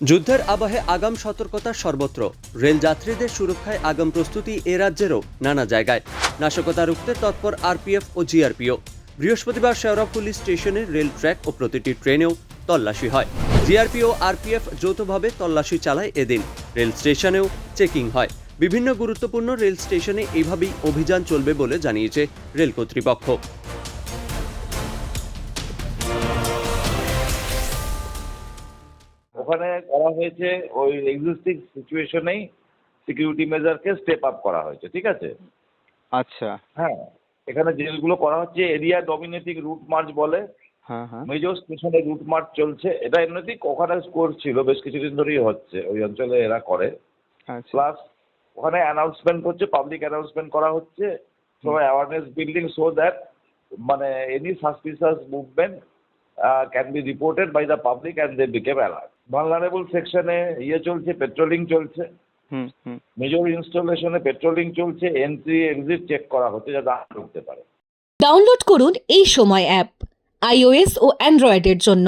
যুদ্ধের আবহে আগাম সতর্কতা সর্বত্র। রেল যাত্রীদের সুরক্ষায় আগাম প্রস্তুতি এ রাজ্যেরও নানা জায়গায়। নাশকতা রুখতে তৎপর আরপিএফ ও জিআরপিও। বৃহস্পতিবার শেওড়াফুলি স্টেশনের রেল ট্র্যাক ও প্রতিটি ট্রেনেও তল্লাশি হয়। জিআরপিও আরপিএফ যৌথভাবে তল্লাশি চালায় এদিন। রেল স্টেশনেও চেকিং হয়। বিভিন্ন গুরুত্বপূর্ণ রেল স্টেশনে এইভাবেই অভিযান চলবে বলে জানিয়েছে রেল কর্তৃপক্ষ। ওখানে করা হয়েছে ওই এক্সিস্টিং সিচুয়েশনেই সিকিউরিটি মেজারকে স্টেপ আপ করা হয়েছে, ঠিক আছে? আচ্ছা। হ্যাঁ, এখানে যেগুলো করা হচ্ছে এরিয়া ডমিনেটিং রুট মার্চ বলে। হ্যাঁ, হ্যাঁ। মেজর স্টেশনে রুট মার্চ চলছে, এটা এমনিতে ওখানে স্কোর ছিল, বেশ কিছুদিন ধরেই হচ্ছে, ওই অঞ্চলে এরা করে। আচ্ছা। প্লাস ওখানে অ্যানাউন্সমেন্ট হচ্ছে, পাবলিক অ্যানাউন্সমেন্ট করা হচ্ছে, সবাই অ্যাওয়ারনেস বিল্ডিং সো দ্যাট মানে any suspicious movement can be reported by the public and they became alert. Vulnerable সেকশনে চলছে, পেট্রোলিং চলছে, হুম, হুম। মেজর ইনস্টলেশনে পেট্রোলিং চলছে, এন্ট্রি এক্সিট চেক করা হচ্ছে যাতে ঢুকতে পারে। ডাউনলোড করুন এই সময় অ্যাপ iOS ও অ্যান্ড্রয়েডের জন্য।